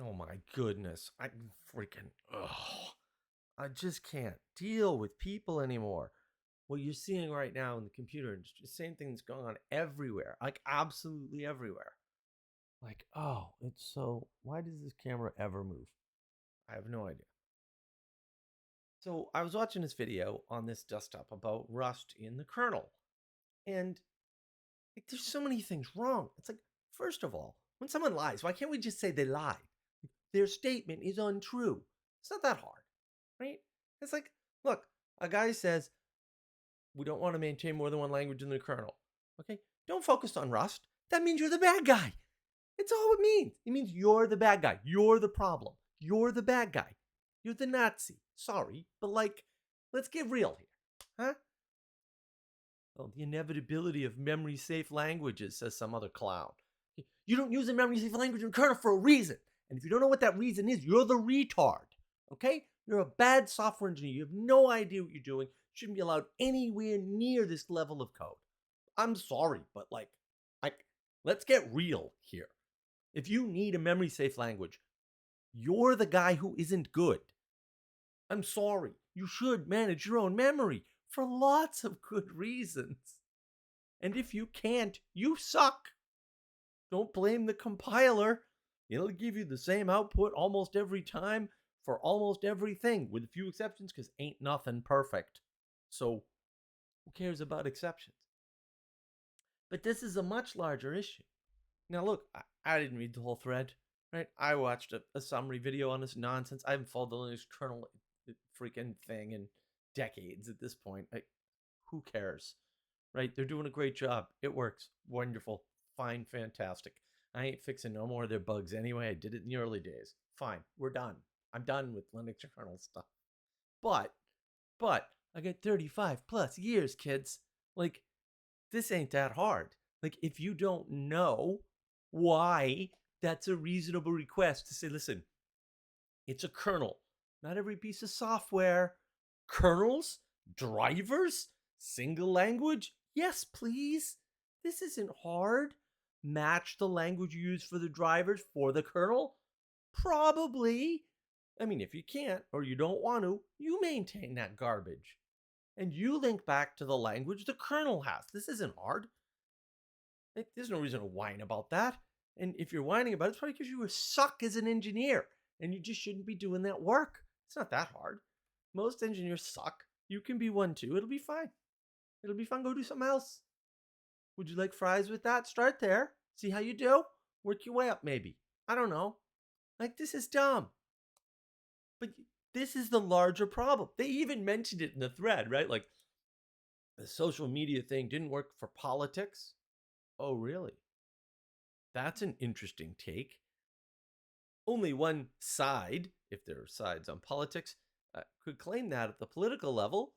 Oh my goodness. I just can't deal with people anymore. What you're seeing right now in the computer industry, the same thing that's going on everywhere, like absolutely everywhere. Like, oh, why does this camera ever move? I have no idea. So I was watching this video on this desktop about Rust in the kernel. And like, there's so many things wrong. It's like, first of all, when someone lies, why can't we just say they lied? Their statement is untrue. It's not that hard, right? It's like, look, a guy says, we don't want to maintain more than one language in the kernel. Okay? Don't focus on Rust. That means you're the bad guy. It's all it means. It means you're the bad guy. You're the problem. You're the bad guy. You're the Nazi. Sorry, but like, let's get real here. Huh? Well, the inevitability of memory safe languages, says some other clown. You don't use a memory safe language in kernel for a reason. And if you don't know what that reason is, you're the retard. Okay? You're a bad software engineer. You have no idea what you're doing. You shouldn't be allowed anywhere near this level of code. I'm sorry, but like, let's get real here. If you need a memory safe language, you're the guy who isn't good. I'm sorry. You should manage your own memory for lots of good reasons. And if you can't, you suck. Don't blame the compiler. It'll give you the same output almost every time for almost everything, with a few exceptions, because ain't nothing perfect. So who cares about exceptions? But this is a much larger issue. Now, look, I didn't read the whole thread, right? I watched a summary video on this nonsense. I haven't followed the Linux kernel freaking thing in decades at this point. Who cares, right? They're doing a great job. It works. Wonderful. Fine. Fantastic. I ain't fixing no more of their bugs anyway. I did it in the early days. Fine. We're done. I'm done with Linux kernel stuff. But I got 35 plus years, kids. Like, this ain't that hard. Like, if you don't know why, that's a reasonable request to say, listen, it's a kernel. Not every piece of software. Kernels? Drivers? Single language? Yes, please. This isn't hard. Match the language you use for the drivers for the kernel? Probably. I mean, if you can't or you don't want to, you maintain that garbage. And you link back to the language the kernel has. This isn't hard. There's no reason to whine about that. And if you're whining about it, it's probably because you suck as an engineer and you just shouldn't be doing that work. It's not that hard. Most engineers suck. You can be one too. It'll be fine. It'll be fun. Go do something else. Would you like fries with that? Start there. See how you do. Work your way up, maybe. I don't know. Like, this is dumb. But this is the larger problem. They even mentioned it in the thread, right? Like, the social media thing didn't work for politics. Oh, really? That's an interesting take. Only one side, if there are sides on politics, could claim that at the political level.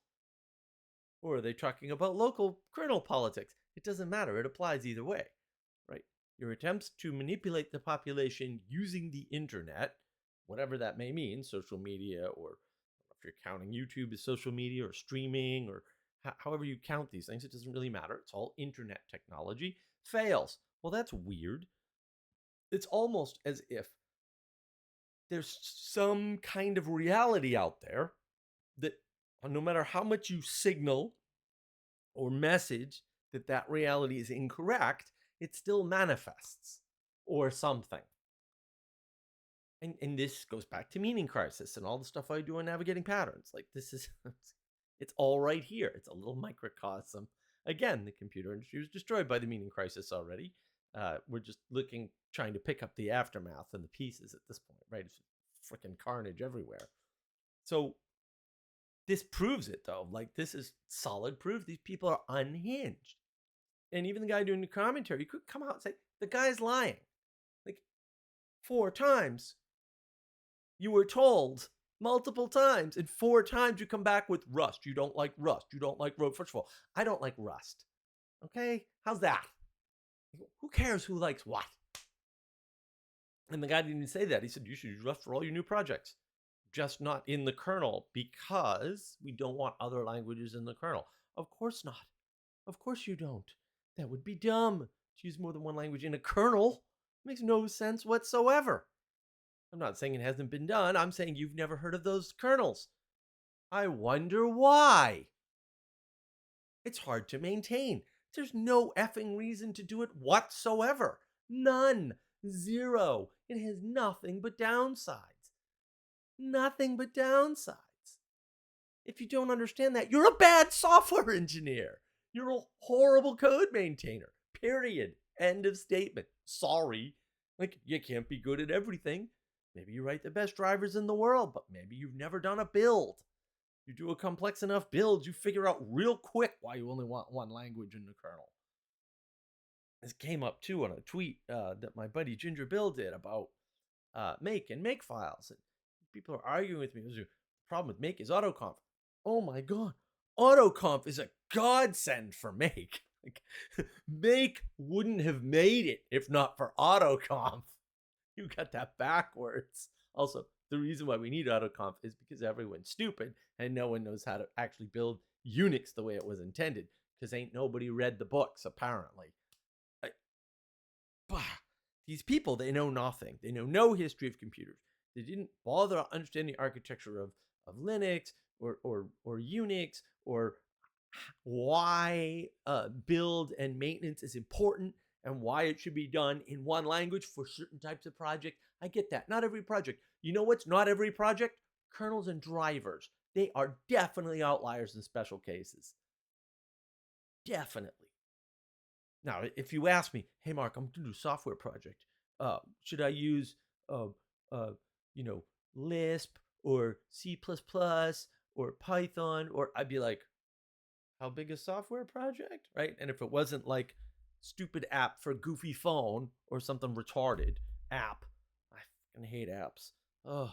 Or are they talking about local kernel politics? It doesn't matter. It applies either way, right? Your attempts to manipulate the population using the internet, whatever that may mean, social media, or if you're counting YouTube as social media or streaming, or however you count these things, it doesn't really matter. It's all internet technology, fails. Well, that's weird. It's almost as if there's some kind of reality out there that no matter how much you signal or message that reality is incorrect, it still manifests or something. And this goes back to meaning crisis and all the stuff I do on navigating patterns. Like, this is, it's all right here. It's a little microcosm. Again, the computer industry was destroyed by the meaning crisis already. We're just trying to pick up the aftermath and the pieces at this point, right? It's freaking carnage everywhere. So this proves it, though. Like, this is solid proof. These people are unhinged. And even the guy doing the commentary could come out and say, the guy's lying. Like, 4 times. You were told multiple times, and 4 times you come back with Rust. You don't like Rust. You don't like Rust. First of all, I don't like Rust. Okay? How's that? Who cares who likes what? And the guy didn't even say that. He said, you should use Rust for all your new projects. Just not in the kernel, because we don't want other languages in the kernel. Of course not. Of course you don't. That would be dumb to use more than one language in a kernel. It makes no sense whatsoever. I'm not saying it hasn't been done. I'm saying you've never heard of those kernels. I wonder why. It's hard to maintain. There's no effing reason to do it whatsoever. None. Zero. It has nothing but downsides. Nothing but downsides. If you don't understand that, you're a bad software engineer. You're a horrible code maintainer. Period. End of statement. Sorry. Like, you can't be good at everything. Maybe you write the best drivers in the world, but maybe you've never done a build. You do a complex enough build, you figure out real quick why you only want one language in the kernel. This came up too on a tweet that my buddy Ginger Bill did about make and make files. And people are arguing with me. The problem with make is autoconf. Oh my god, autoconf is a godsend for make. Like, make wouldn't have made it if not for autoconf. You got that backwards. Also, the reason why we need autoconf is because everyone's stupid and no one knows how to actually build Unix the way it was intended, because ain't nobody read the books, apparently. These people, they know nothing. They know no history of computers. They didn't bother to understand the architecture of Linux or Unix, or why build and maintenance is important and why it should be done in one language for certain types of project. I get that. Not every project. You know what's not every project? Kernels and drivers. They are definitely outliers in special cases. Definitely. Now, if you ask me, hey, Mark, I'm going to do a software project. Should I use, Lisp or C++ or Python? Or I'd be like, how big a software project, right? And if it wasn't like stupid app for goofy phone or something retarded app, I fucking hate apps. Oh,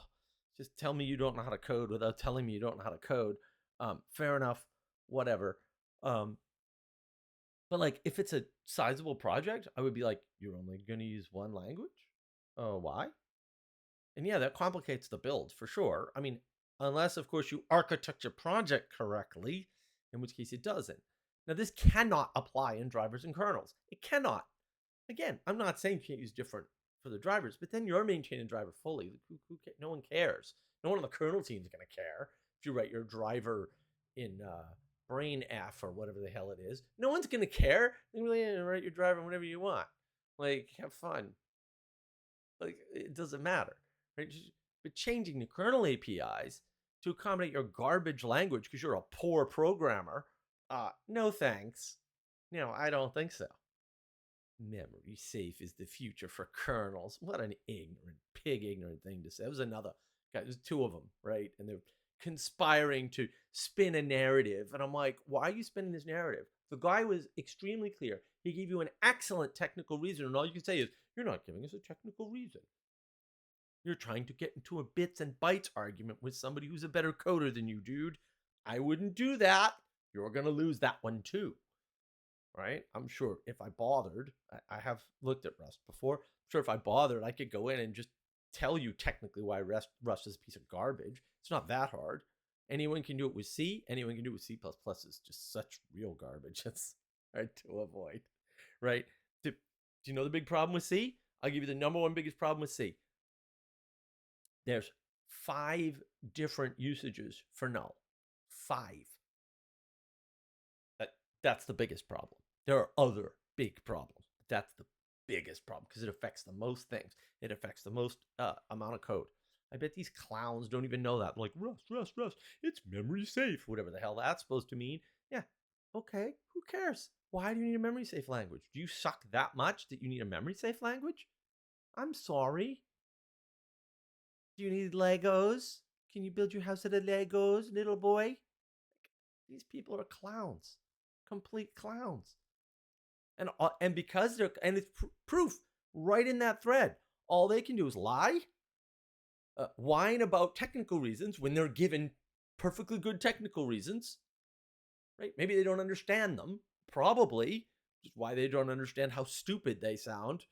just tell me you don't know how to code without telling me you don't know how to code. Fair enough, whatever. But like, if it's a sizable project, I would be like, you're only going to use one language? Why? And yeah, that complicates the build for sure. I mean, unless, of course, you architect your project correctly, in which case it doesn't. Now, this cannot apply in drivers and kernels. It cannot. Again, I'm not saying you can't use different for the drivers, but then you're maintaining driver fully. No one cares. No one on the kernel team is going to care if you write your driver in Brain F or whatever the hell it is. No one's going to care. They're going to write your driver whenever you want. Like, have fun. Like, it doesn't matter. Right? But changing the kernel APIs to accommodate your garbage language because you're a poor programmer, no thanks. No, I don't think so. Memory safe is the future for kernels. What an ignorant thing to say. It was another guy, there's two of them, right? And they're conspiring to spin a narrative. And I'm like, why are you spinning this narrative? The guy was extremely clear. He gave you an excellent technical reason, and all you can say is, you're not giving us a technical reason. You're trying to get into a bits and bytes argument with somebody who's a better coder than you, dude. I wouldn't do that. You're going to lose that one too. Right? I'm sure if I bothered, I have looked at Rust before. I'm sure if I bothered, I could go in and just tell you technically why Rust is a piece of garbage. It's not that hard. Anyone can do it with C. Anyone can do it with C++. Is just such real garbage. It's hard to avoid. Right? Do you know the big problem with C? I'll give you the number one biggest problem with C. There's 5 different usages for null. 5. That's the biggest problem. There are other big problems. That's the biggest problem because it affects the most things. It affects the most amount of code. I bet these clowns don't even know that. Like, Rust, it's memory safe, whatever the hell that's supposed to mean. Yeah, okay, who cares? Why do you need a memory safe language? Do you suck that much that you need a memory safe language? I'm sorry. Do you need Legos? Can you build your house out of Legos, little boy? These people are clowns. Complete clowns. And because they're, and it's proof right in that thread. All they can do is lie, whine about technical reasons when they're given perfectly good technical reasons. Right? Maybe they don't understand them. Probably, which is why they don't understand how stupid they sound.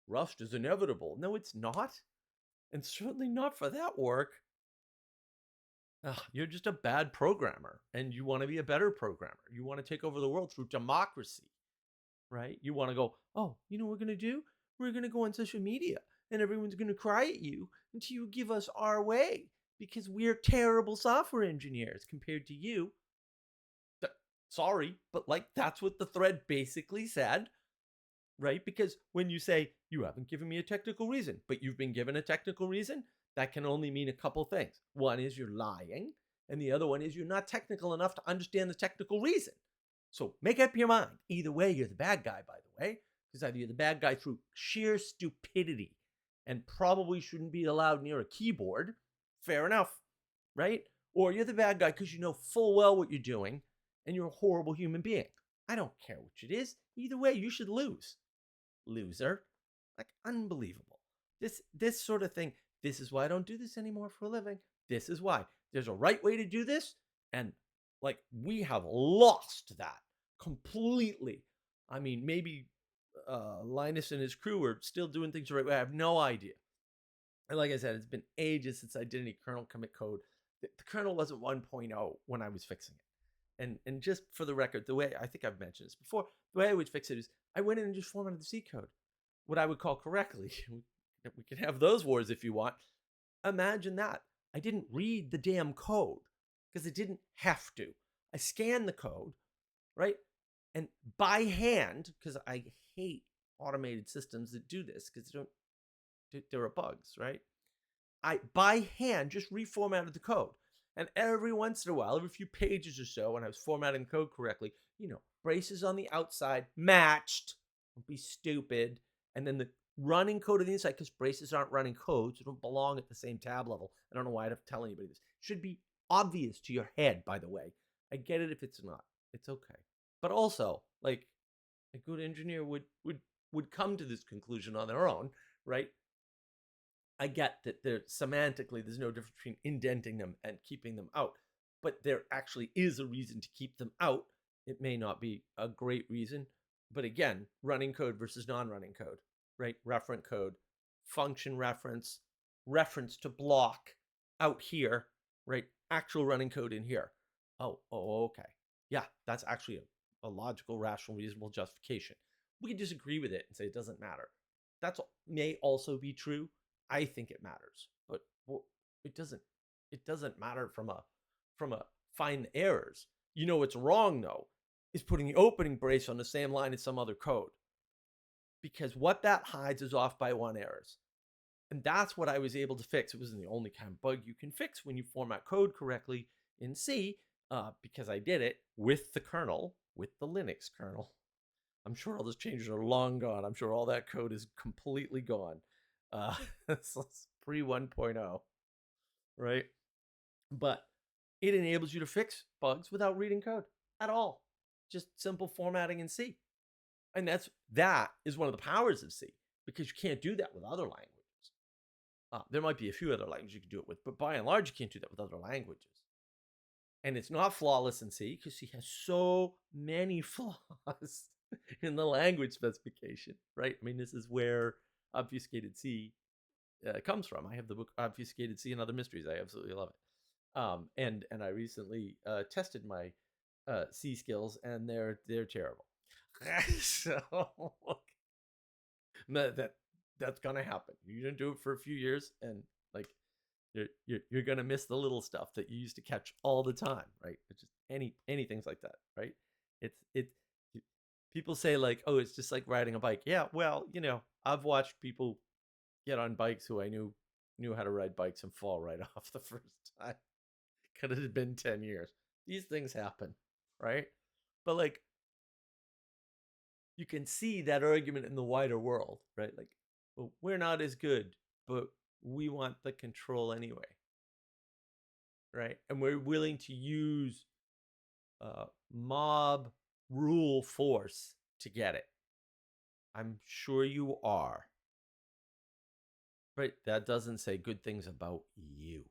Rust is inevitable. No, it's not. And certainly not for that work. You're just a bad programmer, and you want to be a better programmer. You want to take over the world through democracy, right? You want to go, oh, you know what we're going to do? We're going to go on social media and everyone's going to cry at you until you give us our way because we're terrible software engineers compared to you. Sorry, but like that's what the thread basically said, right? Because when you say you haven't given me a technical reason, but you've been given a technical reason, that can only mean a couple things. One is you're lying, and the other one is you're not technical enough to understand the technical reason. So make up your mind. Either way, you're the bad guy, by the way, because either you're the bad guy through sheer stupidity and probably shouldn't be allowed near a keyboard. Fair enough, right? Or you're the bad guy because you know full well what you're doing and you're a horrible human being. I don't care which it is. Either way, you should lose. Loser. Like, unbelievable. This sort of thing. This is why I don't do this anymore for a living. This is why. There's a right way to do this, and like we have lost that completely. I mean, maybe Linus and his crew are still doing things the right way. I have no idea. And like I said, it's been ages since I did any kernel commit code. The kernel wasn't 1.0 when I was fixing it. And just for the record, the way I think I've mentioned this before, the way I would fix it is I went in and just formatted the C code, what I would call correctly. We can have those wars if you want. Imagine that. I didn't read the damn code because I didn't have to. I scanned the code, right? And by hand, because I hate automated systems that do this because there are bugs, right? I by hand just reformatted the code. And every once in a while, every few pages or so, when I was formatting the code correctly, braces on the outside matched. Don't be stupid. And then the running code on the inside, because braces aren't running codes, they don't belong at the same tab level. I don't know why I'd have to tell anybody this. It should be obvious to your head, by the way. I get it if it's not. It's okay. But also, like, a good engineer would come to this conclusion on their own, right? I get that semantically there's no difference between indenting them and keeping them out, but there actually is a reason to keep them out. It may not be a great reason, but again, running code versus non-running code, right? Referent code, function reference, reference to block out here, right? Actual running code in here. Oh, okay. Yeah, that's actually a logical, rational, reasonable justification. We can disagree with it and say it doesn't matter. That may also be true. I think it matters, but it doesn't. It doesn't matter from a find the errors. What's wrong though is putting the opening brace on the same line as some other code, because what that hides is off by one errors, and that's what I was able to fix. It wasn't the only kind of bug you can fix when you format code correctly in C, because I did it with the kernel, with the Linux kernel. I'm sure all those changes are long gone. I'm sure all that code is completely gone. It's pre 1.0, right? But it enables you to fix bugs without reading code at all. Just simple formatting in C. And that is one of the powers of C, because you can't do that with other languages. There might be a few other languages you can do it with, but by and large, you can't do that with other languages. And it's not flawless in C because C has so many flaws in the language specification, right? I mean, this is where obfuscated C comes from. I have the book Obfuscated C and Other Mysteries. I absolutely love it. And I recently tested my C skills, and they're terrible. So that's gonna happen. You're gonna do it for a few years, and like you're gonna miss the little stuff that you used to catch all the time, right? It's just any things like that, right? It's people say like, oh, it's just like riding a bike. Yeah, well, I've watched people get on bikes who I knew how to ride bikes and fall right off the first time. Could have been 10 years. These things happen, right? But like, you can see that argument in the wider world, right? Like, well, we're not as good, but we want the control anyway, right? And we're willing to use mob rule force to get it. I'm sure you are. Right? That doesn't say good things about you.